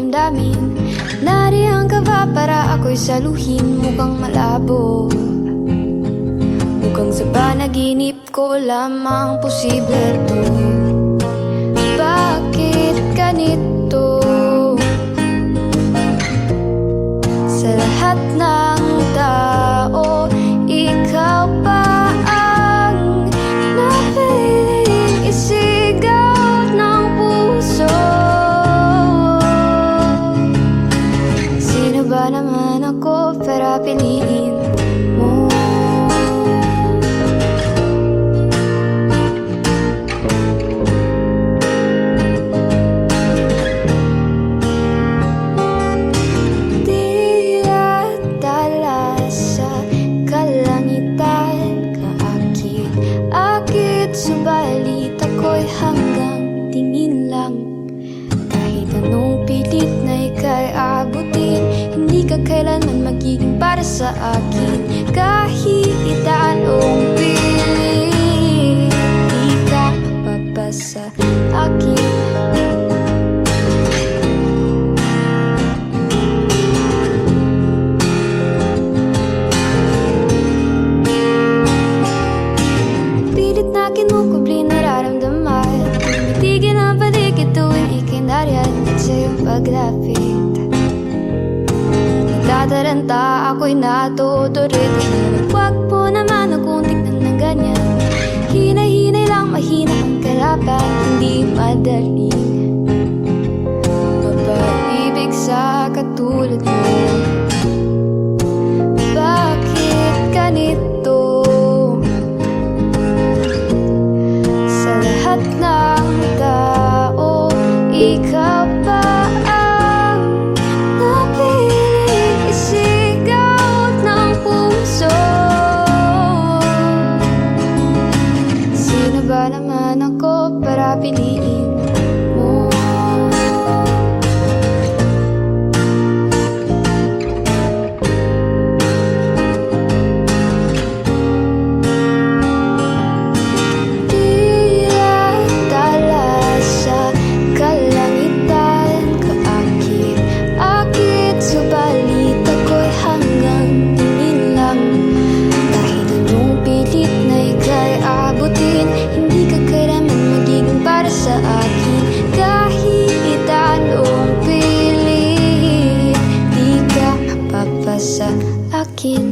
damdamin. Nariyan ka ba para ako'y saluhin? Mukhang malabo, mukhang sa panaginip ko lamang posible to. Bakit ganito? Sa lahat ng tao, ikaw pa ang napiling isigaw ng puso. Sino ba naman ako para piliin mo? Subalit ako'y hanggang tingin lang. Kahit anong pilit na ika'y abutin, hindi ka kailanman magiging para sa akin. Kahit anong pilit, di ka mapapasa akin. Kinukubli nararamdaman, tumitigil ang paligid tuwing ika'y nariyan at sa iyong paglapit. Nagtataranta ako'y natuturito. Huwag mo naman akong tignan ng ganyan. Hinay-hinay lang, mahina ang kalaban, hindi madaling mapaibig sa katulad mo. Bakit ganito? Ng tao, ikaw pa ang napiling isigaw ng puso. Sino ba naman ako para piliin mo? Sa akin.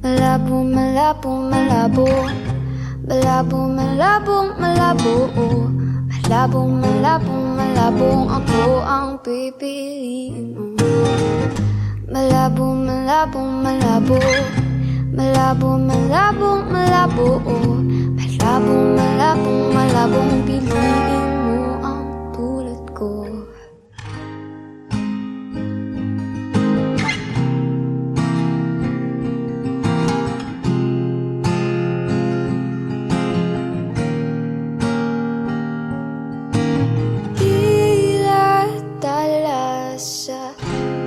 Malabo, malabo, malabo. Malabong, malabong, malabo. Malabong, malabong, malabong ako ang pipiliin mo. Malabong, malabong, malabo. Malabong, malabong, malabo. Malabong, malabong, malabong piliin mo ang tulad ko.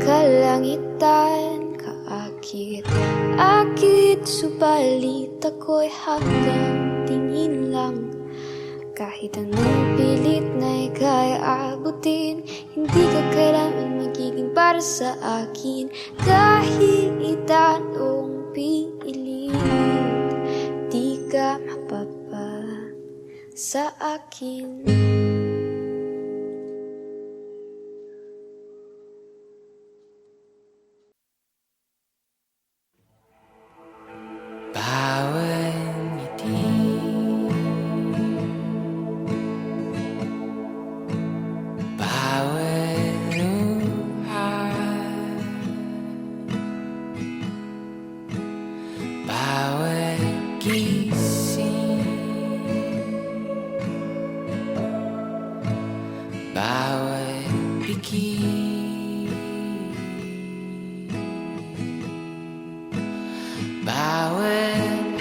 Kalangitan, kaakit, subalit ako'y hanggang tingin lang. Kahit anong pilit na ika'y abutin, hindi ka kailanman magiging para sa akin. Kahit anong pilit, di ka mapapa sa akin. Bawat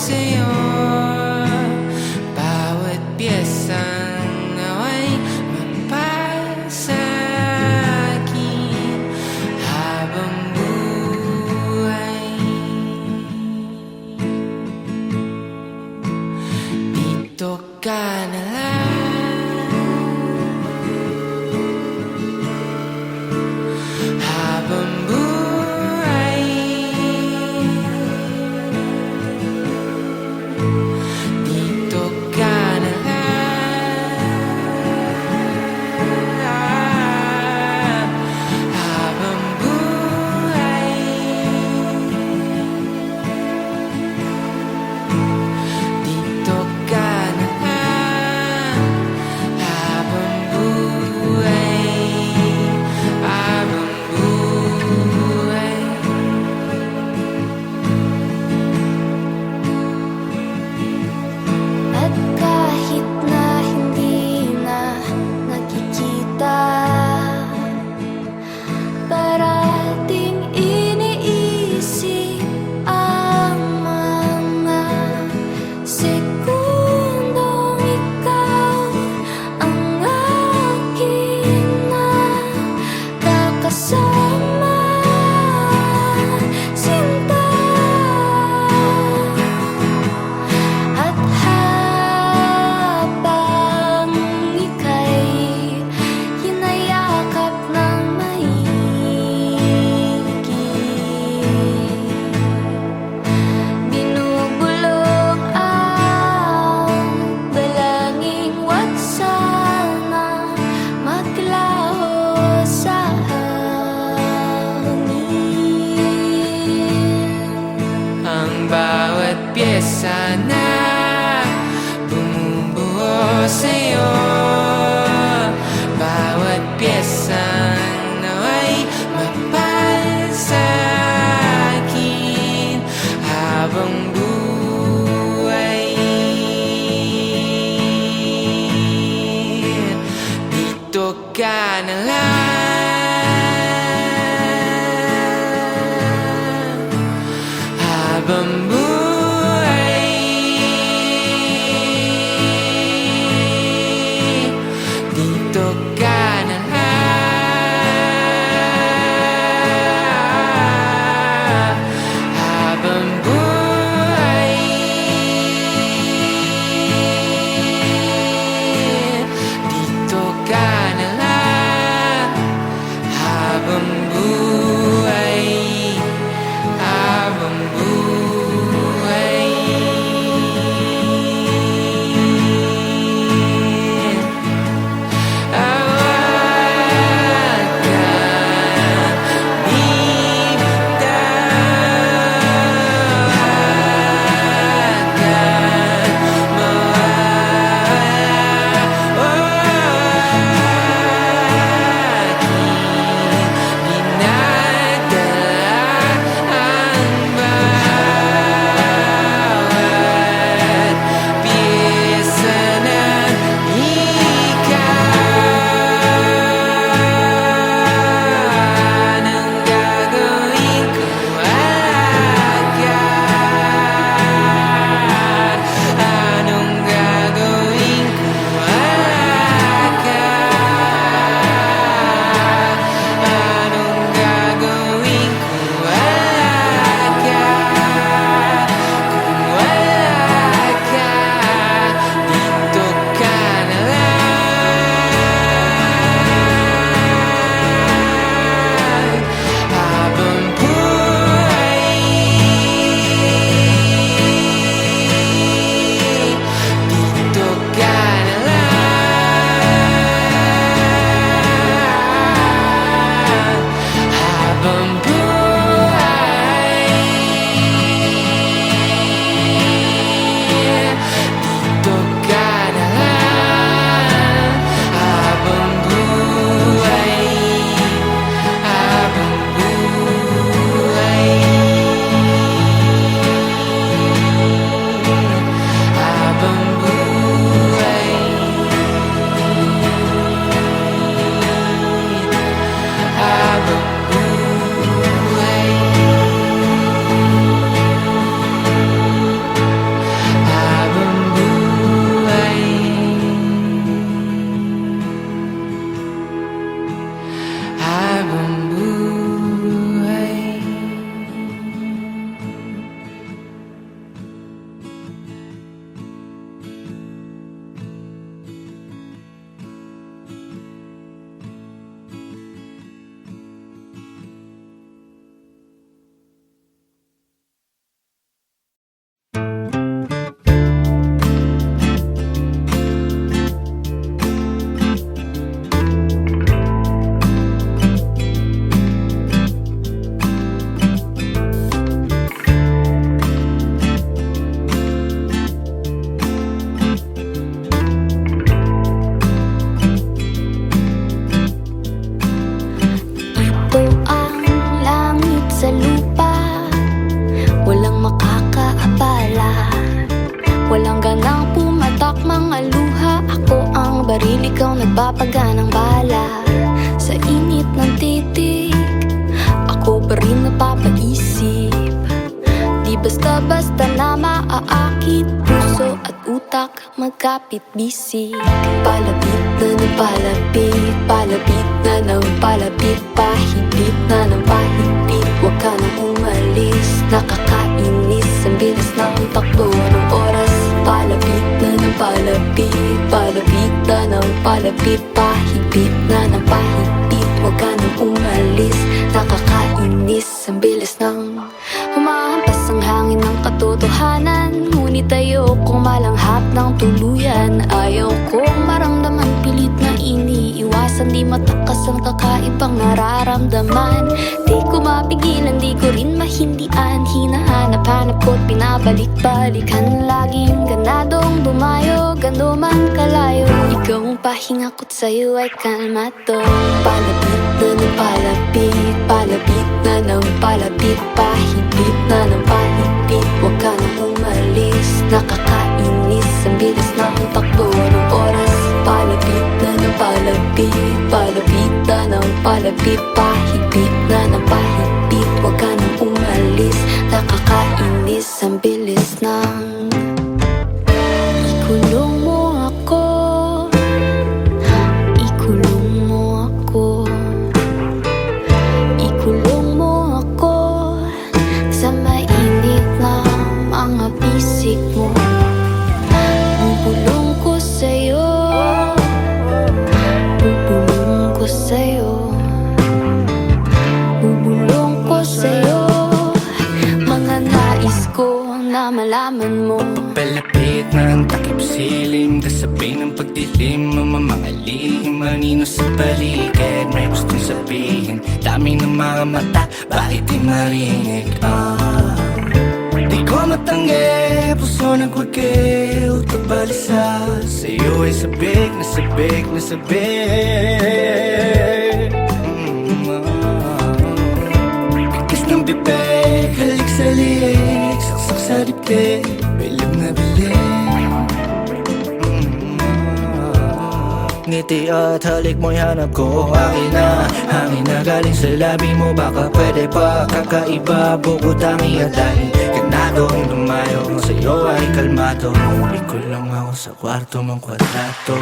sa'yo. Bawat piyesang nawa'y mapasa'kin habang buhay. Dito ka na lang habang buhay. Dito ka na lang habang buhay. Dito ka na lang habang buhay. Habang buhay. At kahit na hindi na nakikita, parating iniisip ang mga segundong ikaw ang aking nakakasama. Sinta at habang ika'y hinayakap ng maigi, binubulong ang dalangin, wag sana maglaho sa hangin. Ang bawat pyesa na bumubuo sa'yo, bawat pyesang nawa'y mapasa'kin habang buhay. Dito ka na lang habang buhay. Dito ka na lang habang buhay. Dito ka na lang habang buhay. Habang buhay. Dahil ikaw nagpapaganang bala sa init ng titig, ako pa rin napapaisip. Di basta-basta na maaakit, puso at utak magkapit-bisig. Palapit na ng palapit, palapit na ng palapit, pahigpit na ng pahigpit. Huwag ka nang umalis, nakakainis ang bilis ng takbo ng oras. Palapit na ng palapit, palapit na ng palapit, pahigpit na ng pahigpit. Huwag ka nang umalis, nakakainis ang bilis ng humahampas ang hangin ng katotohanan. Ngunit ayokong malanghap ng tuluyan. Ayaw kong maramdaman pilit na iniiwasan. Di matakas ang kakaibang nararamdaman. Di ko mapigilan, di ko rin mahindian. Hinahanap-hanap ko't pinabalik-balikan. Laging ganadong dumayo, gando man kalayo. Ikaw ang pahinga ko't sa'yo ay kalmado. Palapit na ng palapit, palapit na ng palapit, pahigpit na ng pahigpit. Huwag ka nang umalis, nakakainis ang bilis ng takbo ng oras. Palapit na ng palapit, palapit na ng palapit, pahigpit na ng pahigpit. Huwag ka nang umalis, nakakainis ang bilis ng ikulong mo ako, ikulong mo ako, ikulong mo ako sa mainit na mga bisig mo. Bubulong ko sa'yo, bubulong ko sa'yo, bubulong ko sa'yo. Mga nais ko na malaman mo. Palapit na ang takip silim, kasabay ng pagdilim, mga lihim, manino sa paligid. May gustong sabihin, dami ng mga mata, bakit di marinig? Di ko matanggi, puso nagwagi, utak balisa. Sa'yo ay sabik na sabik na sabik. Bigkas ng bibig, halik sa liig, saksak sa dibdib, bilib na bilib. Ngiti at halik mo'y hanap ko, akin na hangin na galing sa labi mo. Baka pwede pa kakaiba, bukod tangi at dahil ganadong lumayo, sa'yo ay kalmado. Ikul lang ako sa kwarto mong kwadrato.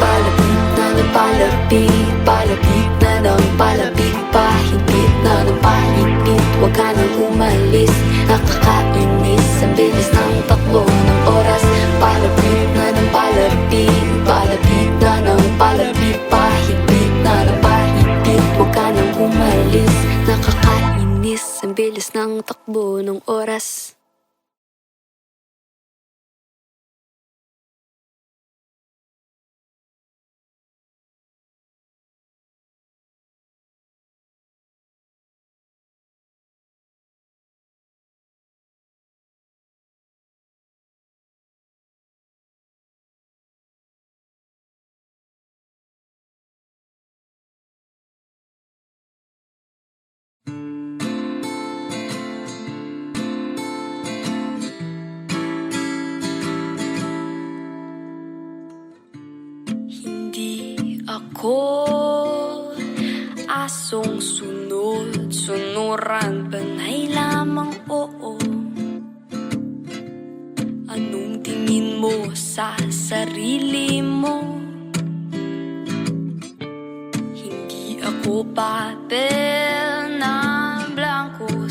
Palapit na ng palapit, palapit na ng palapit, pahigpit na ng pahigpit. Huwag ka nang umalis, nakakainis ang bilis ng takbo ng oras. Palapit na ng palapit, palapit na ng palapit, pahigpit na ng pahigpit. Huwag ka nang umalis, nakakainis ang bilis ng takbo ng oras. Ako, asong sunod, sunuran, panay lamang oo. Anong tingin mo sa sarili mo? Hindi ako papel na blanco,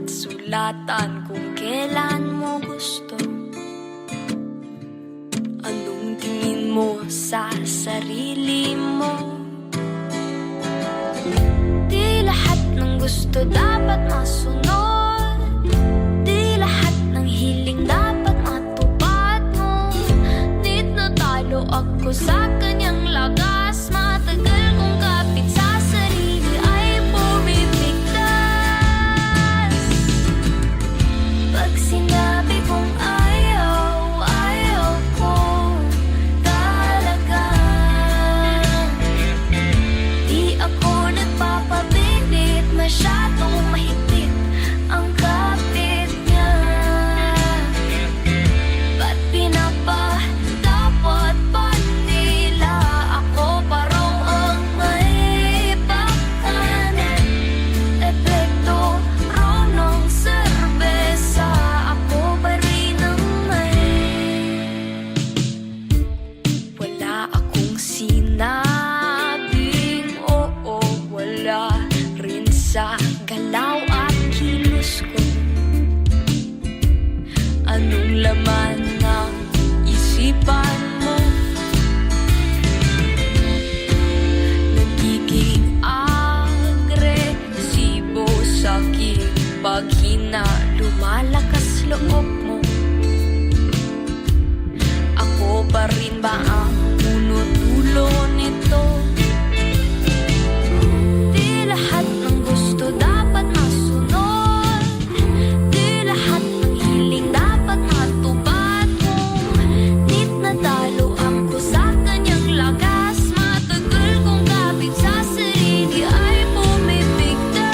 sulatan kung kailan mo gusto. Anong tingin mo sa sarili mo? Di lahat ng gusto dapat masunod, di lahat ng hiling dapat matupad mo. Nit natalo ako sa kanyang lagas, matagal kong kapit sa sarili ay pumipigtas. Pag sinabi kong ayaw ko talaga, di ako nagpapapilit, masyadong mahigpit Anong laman ng isipan mo? Nagiging agresibo sa'king paghina, lumalakas loob mo. Ako pa rin ba ang puno-dulo nito? Di lahat ng gusto dapat masunod, di lahat ng hiling dapat matupad mo. Nit natalo ako sa kanyang lakas, matagal kong kapit sa sarili ay pumipigtas.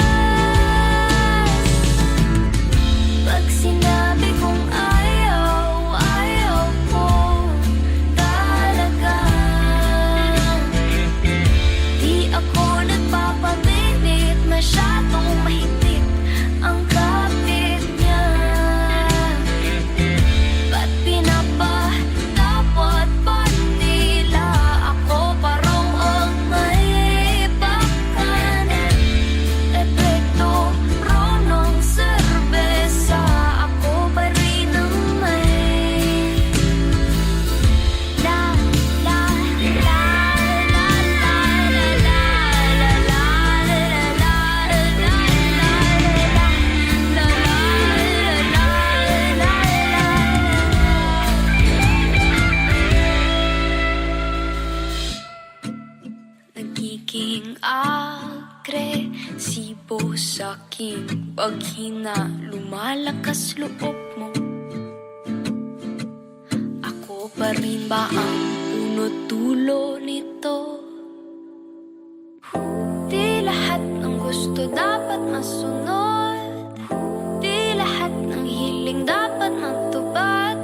Pag sinabi kong ayaw, ayaw ko talaga. Di ako nagpapapilit, masyadong mahigpit ang kapit niya. Ba't pinapadapat pa nila ako pa raw ang may bakanan? Epekto raw ng serbesa, ako pa rin ang may la la la la la la la nagiging agresibo sa'king paghina, lumalakas loob mo. Ako pa rin ba ang puno-dulo nito? Di lahat ng gusto dapat masunod, di lahat ng hiling dapat matupad.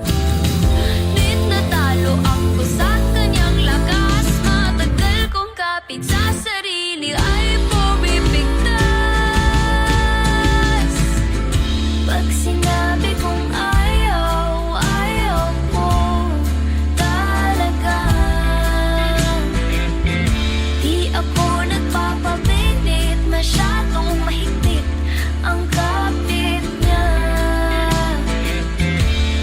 Nit natalo ako sa kanyang lakas, matagal kong kapit sa sarili ay pumipigtas. Pag sinabi kong ayaw, ayaw ko talaga. Di ako nagpapapilit, masyadong mahigpit ang kapit niya.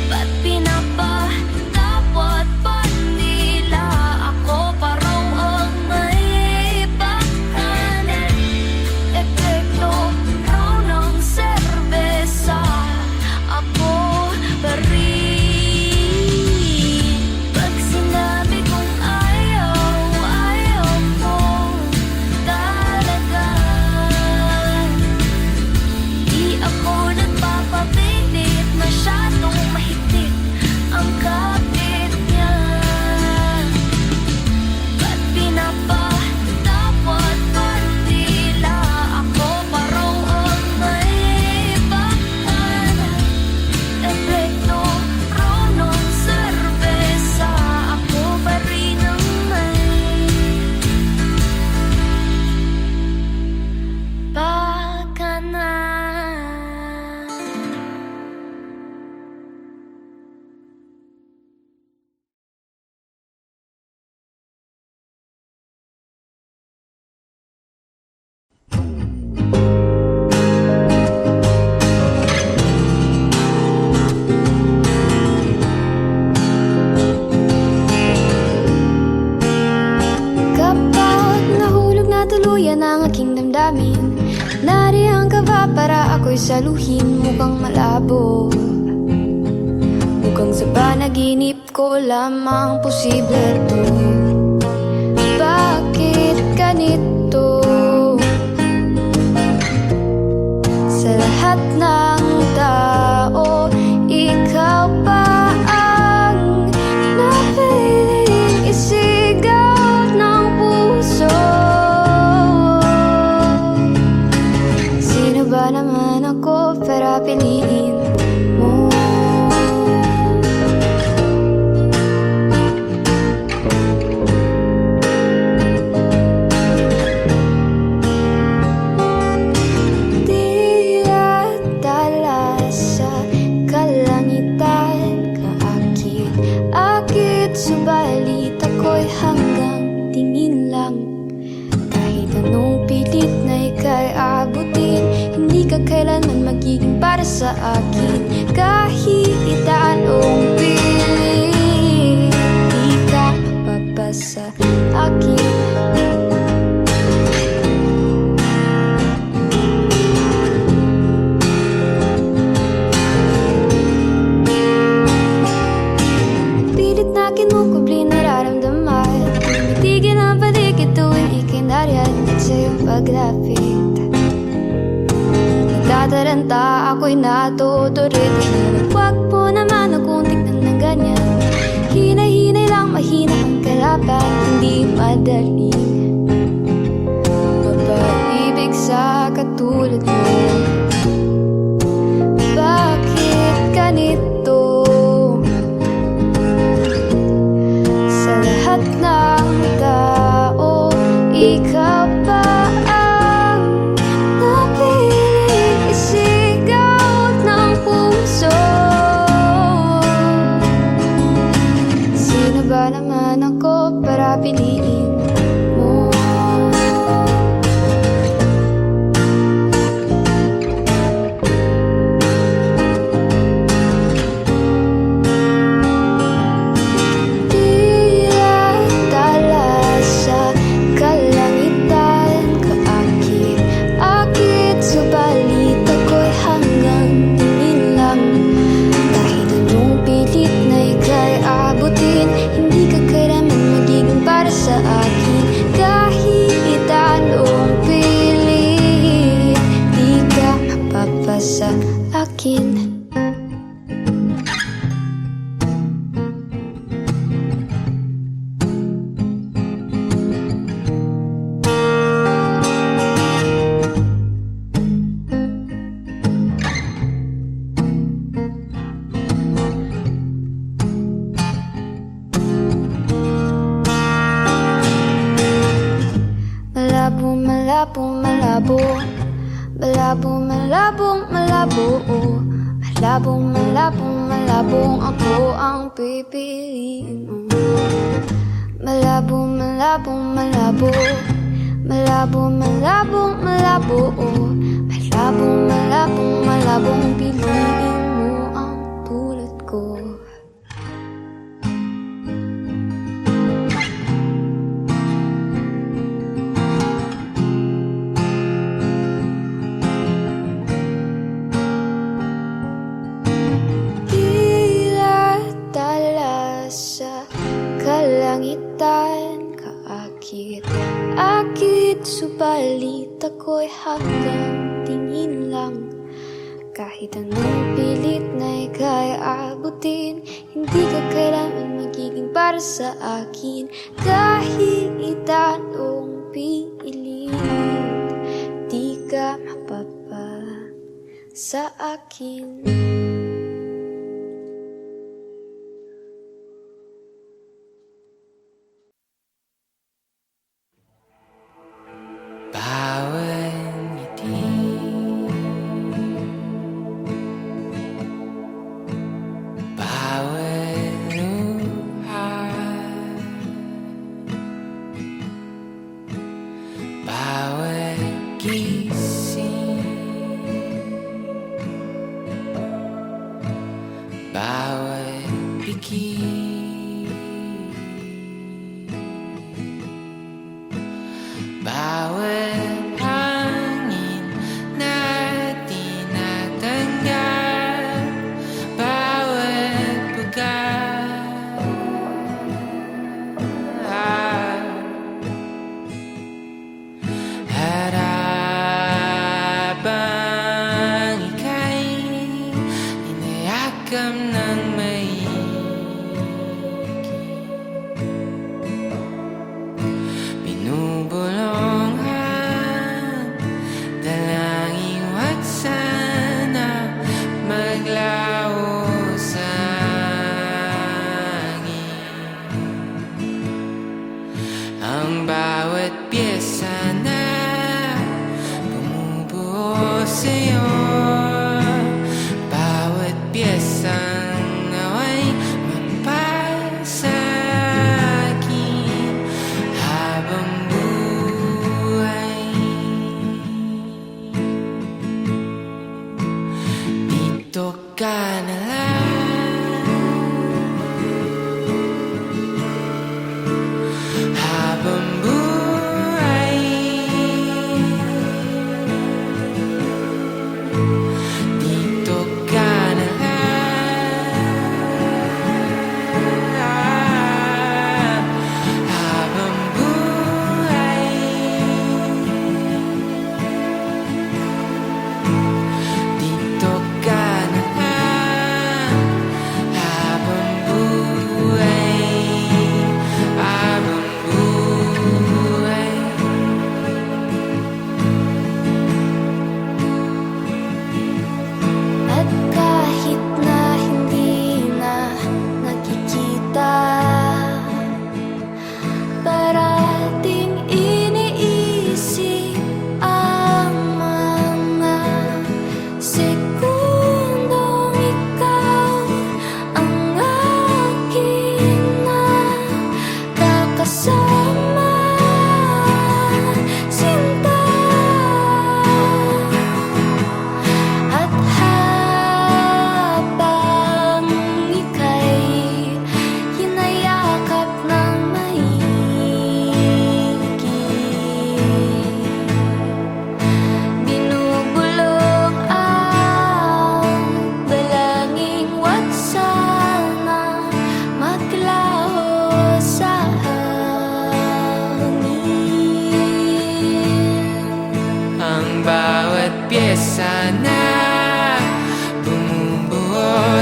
Ba't pinapadapat pa nila ako pa raw ang may bakanan? Epekto raw ng serbesa, ako pa rin. Pag sinabi kong ayaw, ayaw ko talaga. Di ako nagpapapilit, masyadong mahigpit ang kapit niya. Ba't pinapadapat pa nila ako pa raw ang may bakanan? Epekto raw ng serbesa, ako pa rin ang may bakanan. Kapag nahulog na tuluyan ang aking damdamin, nariyang ka ba para ako'y saluhin? Mukhang malabo, mukhang sa panaginip ko lamang posible to. Bakit ganito? Sa lahat ng tao, ikaw pa ang napiling isigaw ng puso. Sino ba naman ako para piliin mo? Subalit ako'y hanggang tingin lang. Kahit anong pilit na ika'y abutin, hindi ka kailanman magiging para sa akin. Kahit itaan malapit. Nagtataranta, ako'y natuturit. Huwag mo naman akong tignan ng ganyan. Hinay-hinay lang, mahina ang kalaban. Hindi madaling mapaibig sa katulad mo. Bakit ganito? Sa lahat ng tao, ikaw pa ang napiling isigaw ng puso. Sino ba naman ako para piliin mo? Sa akin. Malabo, malabo, malabo. Malabo, malabong, malabo. Malabong, malabong, malabong. Ako ang pipiliin mo. Malabo, malabong, malabo. Malabo, malabong, malabo. Malabo, malabong, malabong. Piliin mo ang tulad ko. Kalangitan, kaakit-akit, subalit ako'y hanggang tingin lang. Kahit anong pilit na ika'y abutin, hindi ka kailanman magiging para sa akin. Kahit anong pilit, di ka mapapa sa akin. Bawat ngiti, bawat luha, bawat gising, bawat pigil, bawat hangin na tinatanggap, bawat pagkat harapang ika'y inayakam ng binubulong ang dalangin, wag sana maglaho sa hangin. Ang bawat pyesa na bumubuo sa'yo, bawat pyesang naway mapasakin habang buhay. Dito ka na lang habang buhay. Dito ka na lang habang buhay.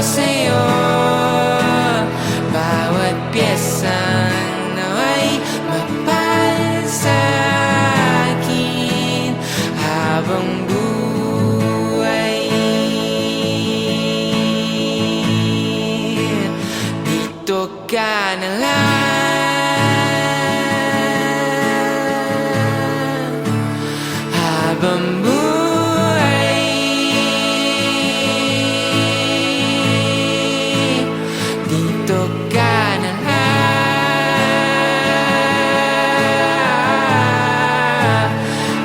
sa'yo. Bawat piyesang nawa'y mapal sa'kin habang buhay. Dito ka na lang habang buhay. Dito ka na lang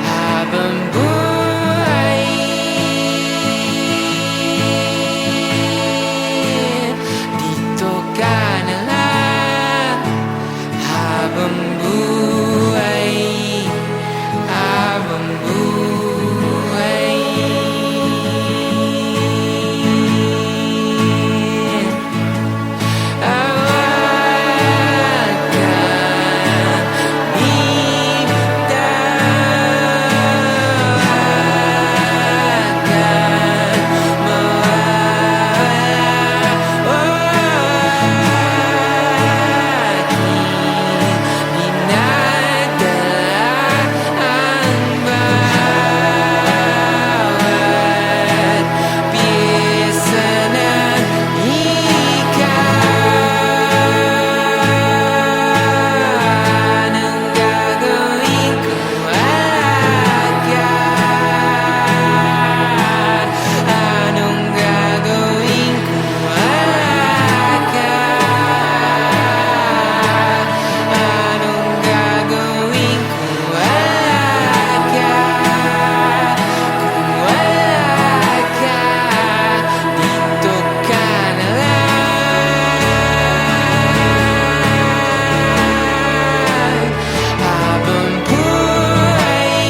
habang buhay. Dito ka na lang habang buhay. Habang buhay. Awag ka, bigtawan ka, mawala. Dinadala ang bawat piyesa ng ikaw. Anong gagawin kung wala ka? Anong gagawin kung wala ka? Anong gagawin kung wala ka? Kung wala ka, dito ka na lang habang buhay.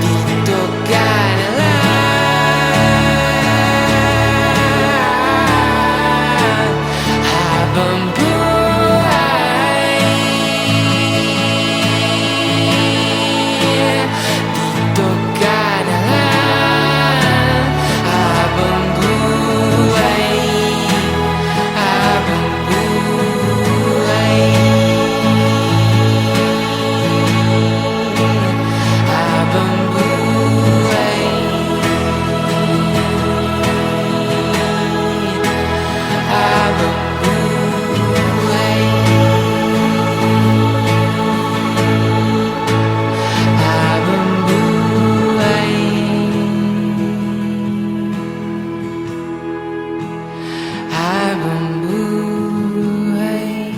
Dito ka na lang habang buhay. Dito ka na lang habang buhay. Habang buhay. Habang buhay. Habang buhay. Habang buhay. Habang buhay.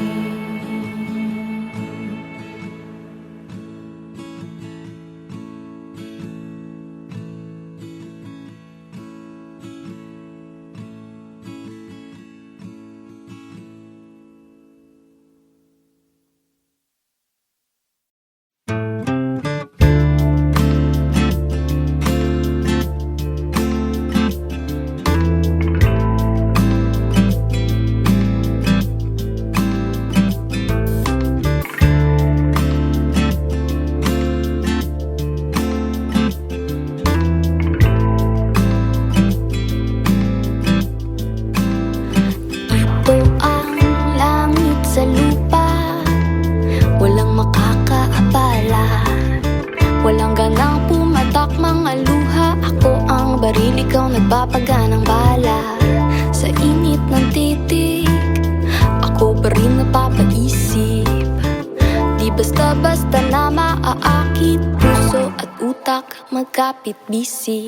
Ito ang langit sa lupa, walang makakaabala. Walang ganang pumatak mga luha. Ako ang baril, ikaw nagpapaganang bala. Sa init ng titig, ako pa rin napapaisip. Di basta-basta na maaakit, puso at utak magkapit-bisig.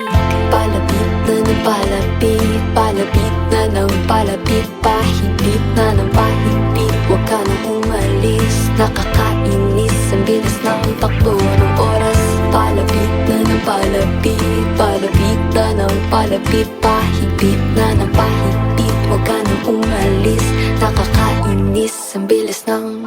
Palapit na ng palapit, palapit na ng palapit, pahigpit na ng pahigpit. Huwag ka nang umalis, nakakainis ang bilis ng takbo ng oras. Palapit na ng palapit, palapit na ng palapit, pahigpit na ng pahigpit. Huwag ka nang umalis, nakakainis ang bilis ng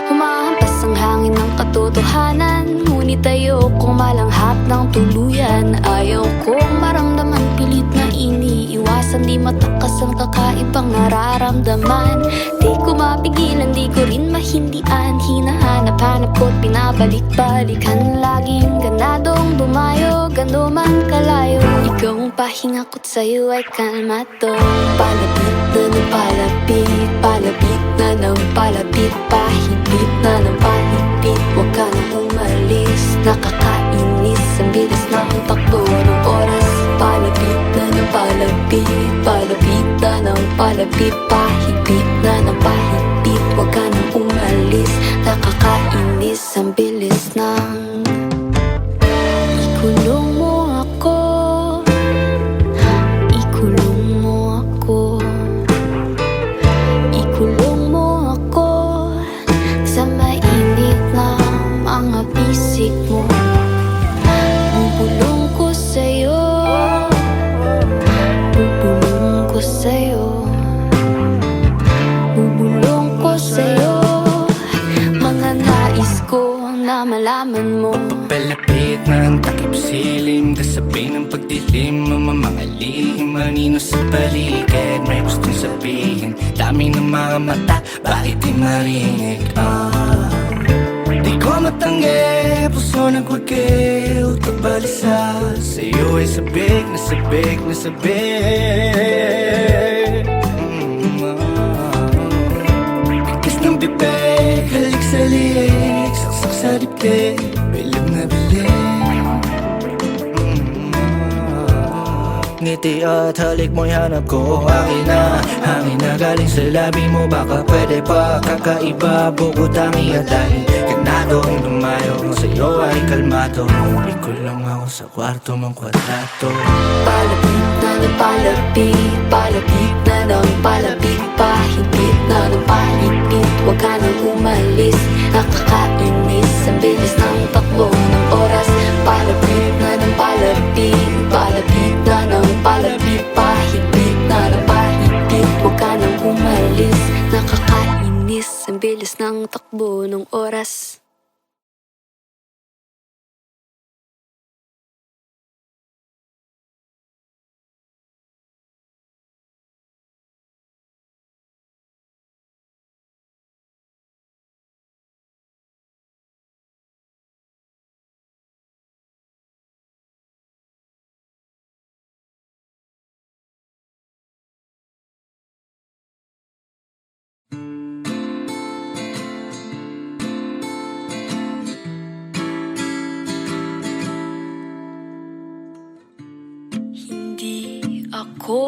humahampas ang hangin ng katotohanan. Ngunit ayokong malanghap ng tuluyan. Ayaw kong maramdaman pilit na iniiwasan. Di matakas ang kakaibang nararamdaman. Di ko mapigilan, di ko rin mahindian. Hinahanap-hanap hinahanap ko't pinabalik-balikan. Laging ganadong dumayo, gando man kalayo. Ikaw ang pahinga ko't sa'yo ay kalmado. Palapit na ng palapit, palapit na ng palapit, pahigpit na ng pahigpit. Huwag ka nang umalis, nakakainis ang bilis ng takbo ng oras. Palapit na ng palapit, palapit na ng palapit, pahigpit na ng pahigpit. Huwag ka nang umalis, nakakainis ang bilis ng ikulong mo ako, ikulong mo ako, ikulong mo ako sa mainit na mga pisik mo. Bubulong ko sa'yo, bubulong ko sa'yo, bubulong ko sa'yo. Mga nais ko na malaman mo. Palapit na ang takip silim, kasabay ng pagdilim, mga lihim, manino sa paligid. May gustong sabihin, dami ng mga mata, bakit di marinig? Di ko matanggi, puso nagwagi, utak balisa. Sa'yo ay sabik na sabik na sabik. Kikis ng bibig, halik sa liig, saksak sa dibdib, bilib na bilib. Ngiti at halik mo'y hanap ko, akin na hangin na galing sa labi mo. Baka pwede pa kakaiba, bukod tangi at dahil ganadong dumayo, sa'yo ay kalmado. Ikul lang ako sa kwarto mong kwadrato. Palapit na ng palapit, palapit na ng palapit, pahigpit na ng pahigpit. Huwag ka nang umalis, nakakainis ang bilis ng takbo ng oras. Palapit na ng palapit, palapit na ng palapit, pahigpit na ng pahigpit. Huwag ka nang umalis, nakakainis ang bilis ng takbo ng oras. Ako,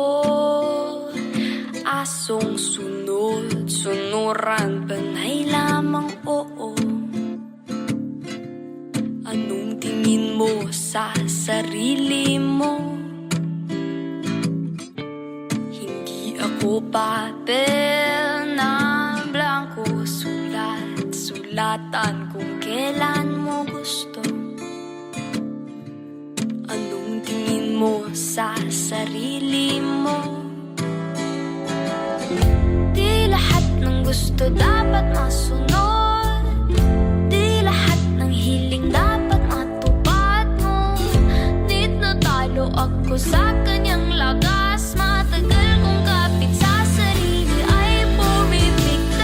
asong sunod, sunuran, panay lamang oo. Anong tingin mo sa sarili mo? Hindi ako papel na blanco, sulatan kung kailan mo gusto. Anong tingin mo sa sarili mo? Di lahat ng gusto dapat masunod, di lahat ng hiling dapat matupad mo. Di natalo ako sa kanyang lagas, matagal kong kapit sa sarili ay bumibigtas.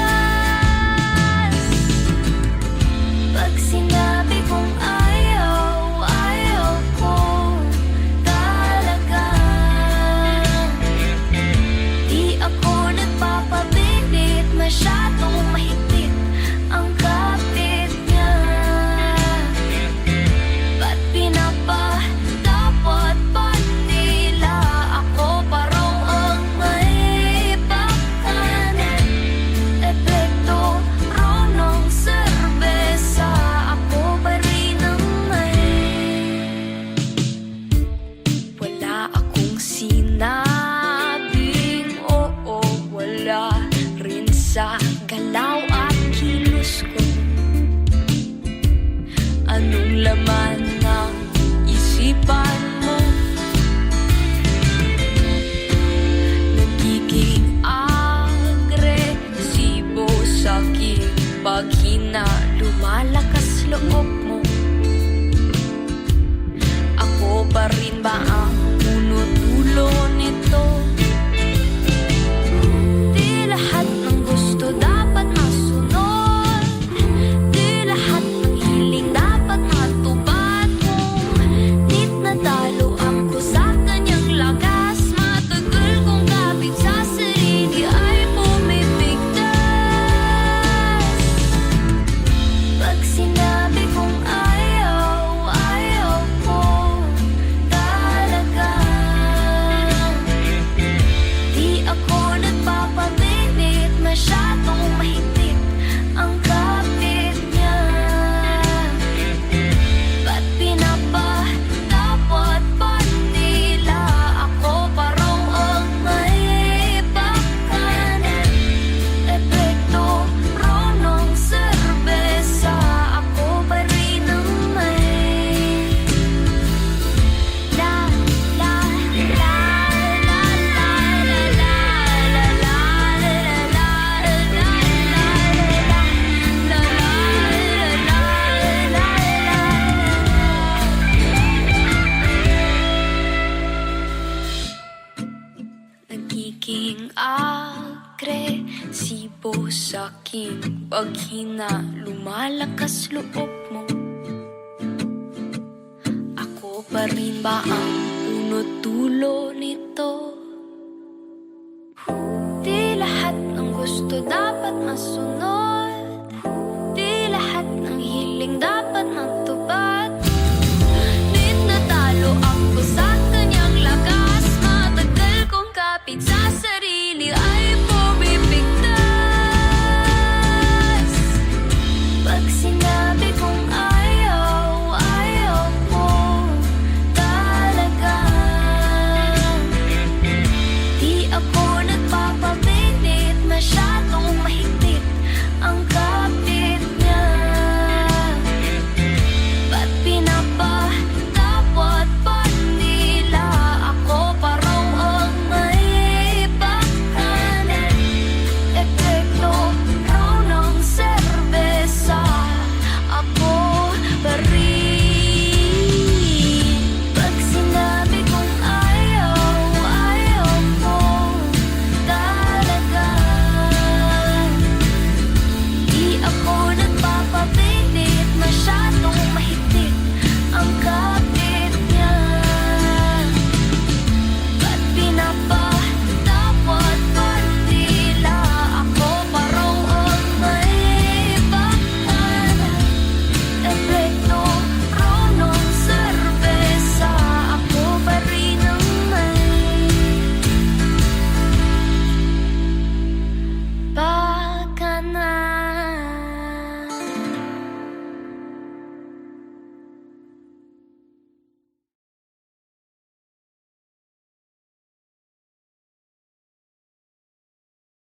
Pag sinabi kong ayaw, ayaw ko talaga. Di ako nagpapapilit, masyadong mahigpit ang kapit niya. Ba't pinapadapat pa nila ako parang ang may pakanan? Epekto raw ng serbesa, ako pa rin ang may. Wala akong sinabing oo, wala rin sa galaw at kilos ko. Anong laman ng isipan mo? Nagiging agresibo sa'king paghina, lumalakas loob mo. Ako pa rin ba ang puno dulo Nagiging agresibo sa'king paghina, lumalakas loob mo. Ako pa rin ba ang